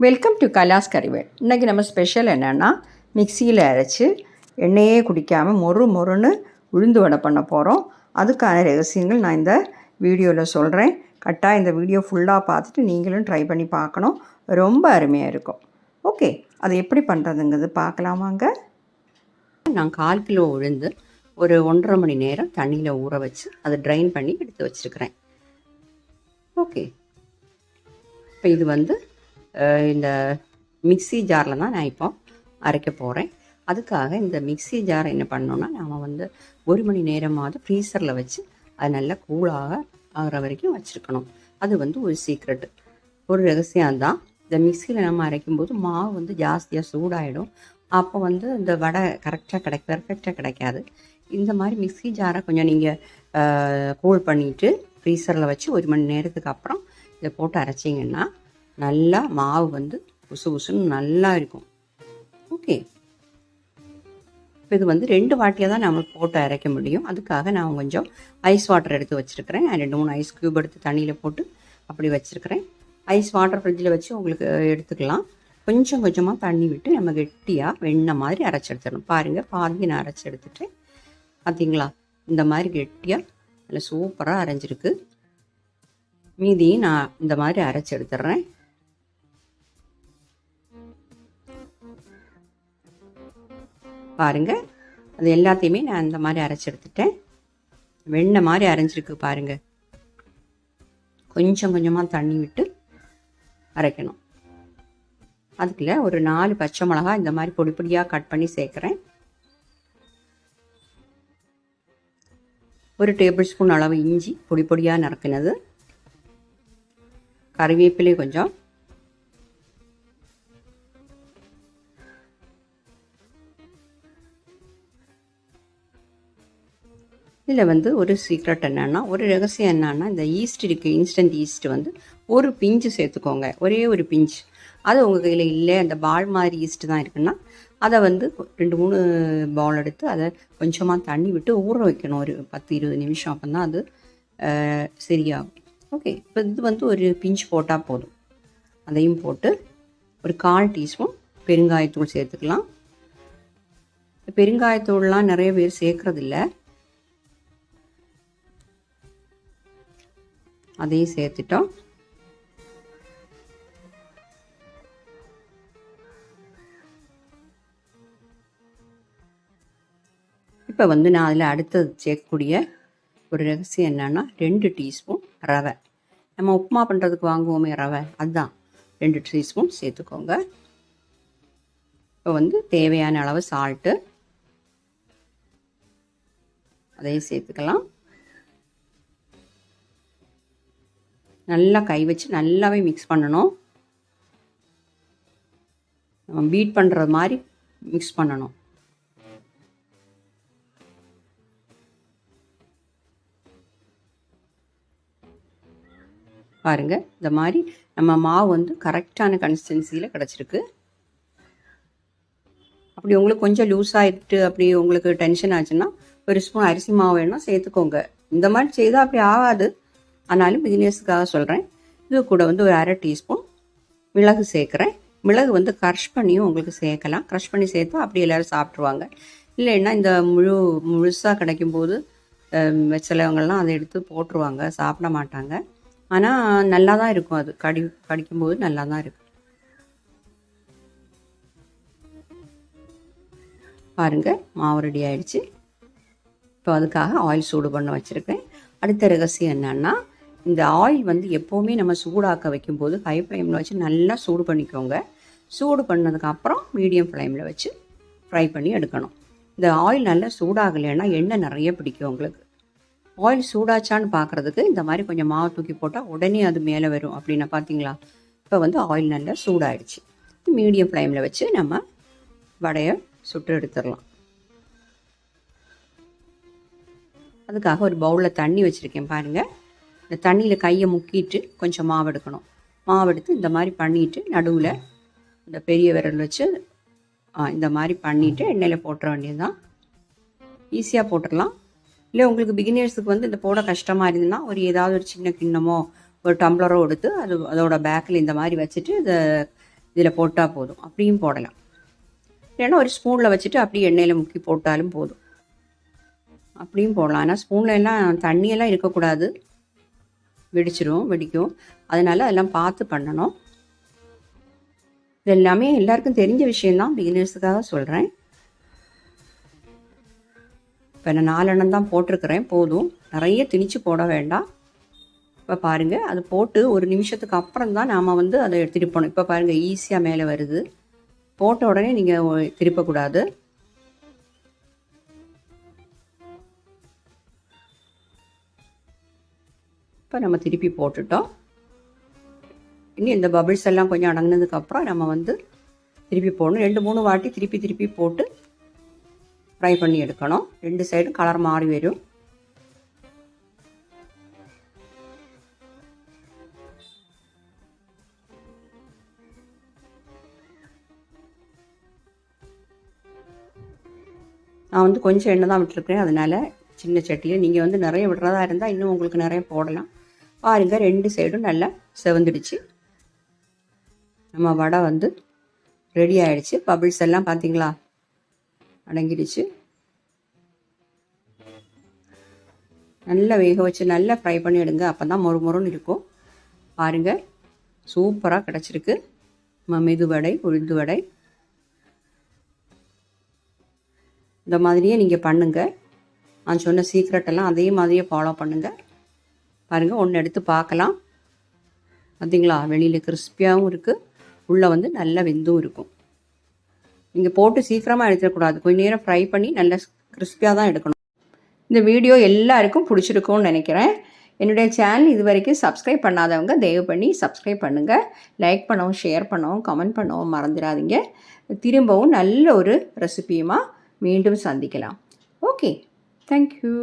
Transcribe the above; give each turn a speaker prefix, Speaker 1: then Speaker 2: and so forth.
Speaker 1: Welcome to கலாஸ் கறிவேல். இன்றைக்கி நம்ம special என்னென்னா மிக்சியில் அரைச்சி எண்ணெயே குடிக்காமல் மொறுன்னு உளுந்து வடை பண்ண போகிறோம். அதுக்கான ரகசியங்கள் நான் இந்த வீடியோவில் சொல்கிறேன். கரெக்டாக இந்த வீடியோ ஃபுல்லாக பார்த்துட்டு நீங்களும் ட்ரை பண்ணி பார்க்கணும். ரொம்ப அருமையாக இருக்கும். ஓகே, அது எப்படி பண்ணுறதுங்கிறது பார்க்கலாமாங்க. நான் 1/4 கிலோ உளுந்து ஒரு 1.5 மணி நேரம் தண்ணியில் ஊற வச்சு அதை ட்ரைன் பண்ணி எடுத்து வச்சுருக்கிறேன். ஓகே, இப்போ இது இந்த மிக்சி ஜாரில் தான் நான் இப்போ அரைக்க போகிறேன். அதுக்காக இந்த மிக்சி ஜாரை என்ன பண்ணோன்னா நாம் 1 மணி நேரமாவது ஃப்ரீசரில் வச்சு அது நல்லா கூலாக ஆகிற வரைக்கும் வச்சுருக்கணும். அது ஒரு சீக்ரெட்டு, ஒரு ரகசியம் தான். இந்த மிக்சியில் நம்ம அரைக்கும்போது மாவு ஜாஸ்தியாக சூடாகிடும். அப்போ இந்த வடை கரெக்டாக பெர்ஃபெக்டாக கிடைக்காது. இந்த மாதிரி மிக்சி ஜாரை கொஞ்சம் நீங்கள் கூல் பண்ணிவிட்டு ஃப்ரீசரில் வச்சு 1 மணி நேரத்துக்கு அப்புறம் இதை போட்டு அரைச்சிங்கன்னா நல்லா மாவு புசு புசுன்னு நல்லா இருக்கும். ஓகே, இப்போ இது 2 வாட்டியாக தான் நம்ம போட்டு அரைக்க முடியும். அதுக்காக நான் கொஞ்சம் ஐஸ் வாட்டர் எடுத்து வச்சுருக்கிறேன். 2-3 ஐஸ் க்யூப் எடுத்து தண்ணியில் போட்டு அப்படி வச்சுருக்கிறேன். ஐஸ் வாட்டர் ஃப்ரிட்ஜில் வச்சு உங்களுக்கு எடுத்துக்கலாம். கொஞ்சம் கொஞ்சமாக தண்ணி விட்டு நம்ம கெட்டியாக வெண்ணெய் மாதிரி அரைச்சி எடுத்துடணும். பாருங்கள், பாதி நான் அரைச்சி எடுத்துட்டேன். பார்த்தீங்களா, இந்த மாதிரி கெட்டியாக நல்லா சூப்பராக அரைஞ்சிருக்கு. மீதியும் நான் இந்த மாதிரி அரைச்சி எடுத்துடுறேன். பாருங்கள், அது எல்லாத்தையுமே நான் இந்த மாதிரி அரைச்சி எடுத்துட்டேன். வெண்ணெய் மாதிரி அரைஞ்சிருக்கு பாருங்கள். கொஞ்சம் கொஞ்சமாக தண்ணி விட்டு அரைக்கணும். அதுக்குள்ள ஒரு 4 பச்சை மிளகா இந்த மாதிரி பொடி பொடியாக கட் பண்ணி சேர்க்குறேன். 1 டேபிள் ஸ்பூன் அளவு இஞ்சி பொடி பொடியாக நறுக்கினது, கறிவேப்பிலை கொஞ்சம், இதில் ஒரு சீக்ரெட் என்னென்னா, ஒரு ரகசியம் என்னென்னா, இந்த ஈஸ்ட் இருக்குது, இன்ஸ்டன்ட் ஈஸ்ட் ஒரு பிஞ்சு சேர்த்துக்கோங்க, ஒரே ஒரு பிஞ்சு. அது உங்கள் கையில் இல்லை, அந்த பால் மாதிரி ஈஸ்ட் தான் இருக்குன்னா அதை 2-3 பால் எடுத்து அதை கொஞ்சமாக தண்ணி விட்டு ஊற வைக்கணும் ஒரு 10-20 நிமிஷம். அப்போ தான் அது சரியாகும். ஓகே, இப்போ இது ஒரு பிஞ்சு போட்டால் போதும். அதையும் போட்டு ஒரு 1/4 டீஸ்பூன் பெருங்காயத்தூள் சேர்த்துக்கலாம். பெருங்காயத்தூள்லாம் நிறைய பேர் சேர்க்குறதில்ல, அதையும் சேர்த்துட்டோம். இப்போ நான் அதில் அடுத்தது சேர்க்கக்கூடிய ஒரு ரகசியம் என்னென்னா, 2 டீஸ்பூன் ரவை. நம்ம உப்புமா பண்ணுறதுக்கு வாங்குவோமே ரவை, அதுதான் 2 டீஸ்பூன் சேர்த்துக்கோங்க. இப்போ தேவையான அளவு சால்ட்டு அதையும் சேர்த்துக்கலாம். நல்லா கை வச்சு நல்லாவே மிக்ஸ் பண்ணணும். நம்ம பீட் பண்ணுறது மாதிரி மிக்ஸ் பண்ணணும். பாருங்கள், இந்த மாதிரி நம்ம மாவு கரெக்டான கன்சிஸ்டன்சியில் கிடச்சிருக்கு. அப்படி உங்களுக்கு கொஞ்சம் லூஸ் ஆகிட்டு அப்படி உங்களுக்கு டென்ஷன் ஆச்சுன்னா 1 ஸ்பூன் அரிசி மாவு வேணால் சேர்த்துக்கோங்க. இந்த மாதிரி செய்தால் அப்படி ஆகாது, ஆனாலும் பிகினர்ஸுக்காக சொல்கிறேன். இது கூட ஒரு 1/2 டீஸ்பூன் மிளகு சேர்க்குறேன். மிளகு க்ரஷ் பண்ணியும் உங்களுக்கு சேர்க்கலாம். க்ரஷ் பண்ணி சேர்த்தா அப்படி எல்லோரும் சாப்பிட்ருவாங்க. இல்லைன்னா இந்த முழுசாக கிடைக்கும்போது சிலவங்கள்லாம் அதை எடுத்து போட்டுருவாங்க, சாப்பிட மாட்டாங்க. ஆனால் நல்லா தான் இருக்கும், அது கடிக்கும்போது நல்லா தான் இருக்கும். பாருங்கள், மாவு ரெடி ஆகிடுச்சு. இப்போ அதுக்காக ஆயில் சூடு பண்ண வச்சுருக்கேன். அடுத்த ரகசியம் என்னன்னா, இந்த ஆயில் எப்போவுமே நம்ம சூடாக்க வைக்கும்போது ஹை ஃப்ளேமில் வச்சு நல்லா சூடு பண்ணிக்கோங்க. சூடு பண்ணதுக்கப்புறம் மீடியம் ஃப்ளேமில் வச்சு ஃப்ரை பண்ணி எடுக்கணும். இந்த ஆயில் நல்லா சூடாகலைன்னா எண்ணெய் நிறைய பிடிக்கும் உங்களுக்கு. ஆயில் சூடாச்சான்னு பார்க்குறதுக்கு இந்த மாதிரி கொஞ்சம் மாவு தூக்கி போட்டால் உடனே அது மேலே வரும். அப்படின்னா பார்த்தீங்களா, இப்போ ஆயில் நல்லா சூடாகிடுச்சு. மீடியம் ஃப்ளேமில் வச்சு நம்ம வடையை சுட்டு எடுத்துடலாம். அதுக்காக ஒரு பவுலில் தண்ணி வச்சுருக்கேன் பாருங்கள். இந்த தண்ணியில் கையை முக்கிட்டு கொஞ்சம் மாவு எடுக்கணும். மாவு எடுத்து இந்த மாதிரி பண்ணிவிட்டு நடுவில் இந்த பெரிய விரல் வச்சு இந்த மாதிரி பண்ணிவிட்டு எண்ணெயில் போட்டுற வேண்டியது தான். ஈஸியாக போட்டுடலாம். இல்லை உங்களுக்கு பிகினர்ஸுக்கு இந்த போட கஷ்டமாக இருந்ததுன்னா ஏதாவது ஒரு சின்ன கிண்ணமோ ஒரு டம்ளரோ எடுத்து அதோட பேக்கில் இந்த மாதிரி வச்சுட்டு இதில் போட்டால் போதும். அப்படியும் போடலாம். இல்லைன்னா ஒரு ஸ்பூனில் வச்சுட்டு அப்படியே எண்ணெயில் முக்கி போட்டாலும் போதும். அப்படியும் போடலாம். ஆனால் ஸ்பூனில் எல்லாம் தண்ணியெல்லாம் இருக்கக்கூடாது, வெடிக்கும். அதனால் அதெல்லாம் பார்த்து பண்ணணும். இது எல்லாமே எல்லாருக்கும் தெரிஞ்ச விஷயந்தான், பிகினர்ஸுக்காக சொல்கிறேன். இப்போ நான் 4 எண்ணம் தான் போட்டிருக்கிறேன், போதும். நிறைய திணிச்சு போட வேண்டாம். இப்போ பாருங்கள், அது போட்டு ஒரு நிமிஷத்துக்கு அப்புறம் தான் நாம் அதை திருப்பணும். இப்போ பாருங்கள், ஈஸியாக மேலே வருது. போட்ட உடனே நீங்கள் திருப்பக்கூடாது. இப்போ நம்ம திருப்பி போட்டுட்டோம். இனி இந்த பபிள்ஸ் எல்லாம் கொஞ்சம் அடங்கினதுக்கப்புறம் நம்ம திருப்பி போடணும். 2-3 வாட்டி திருப்பி போட்டு ஃப்ரை பண்ணி எடுக்கணும். 2 சைடும் கலர் மாறி வரும். நான் கொஞ்சம் எண்ணெய் தான் விட்டுருக்கேன், அதனால் சின்ன சட்டியில். நீங்கள் நிறைய விடுறதா இருந்தால் இன்னும் உங்களுக்கு நிறைய போடலாம். பாருங்கள், 2 சைடும் நல்லா செவந்துடுச்சு. நம்ம வடை ரெடி ஆகிடுச்சு. பபிள்ஸ் எல்லாம் பார்த்தீங்களா, அடங்கிடுச்சு. நல்லா வேக வச்சு நல்லா ஃப்ரை பண்ணி எடுங்க, அப்போ தான் மொறுன்னு இருக்கும். பாருங்கள், சூப்பராக கிடச்சிருக்கு மெதுவடை, உளுந்து வடை. இந்த மாதிரியே நீங்கள் பண்ணுங்கள். நான் சொன்ன சீக்ரெட்டெல்லாம் அதே மாதிரியே ஃபாலோ பண்ணுங்கள். பாருங்கள், ஒன்று எடுத்து பார்க்கலாம். பார்த்தீங்களா, வெளியில் கிறிஸ்பியாகவும் இருக்குது, உள்ளே நல்லா வெந்தும் இருக்கும். நீங்கள் போட்டு சீக்கிரமாக எடுத்துடக்கூடாது, கொஞ்சம் நேரம் ஃப்ரை பண்ணி நல்லா கிறிஸ்பியாக தான் எடுக்கணும். இந்த வீடியோ எல்லாருக்கும் பிடிச்சிருக்கும்னு நினைக்கிறேன். என்னுடைய சேனல் இது வரைக்கும் சப்ஸ்கிரைப் பண்ணாதவங்க தயவு பண்ணி சப்ஸ்கிரைப் பண்ணுங்கள். லைக் பண்ணவும், ஷேர் பண்ணவும், கமெண்ட் பண்ணவும் மறந்துடாதீங்க. திரும்பவும் நல்ல ஒரு ரெசிபியுமா மீண்டும் சந்திக்கலாம். Okay, thank you.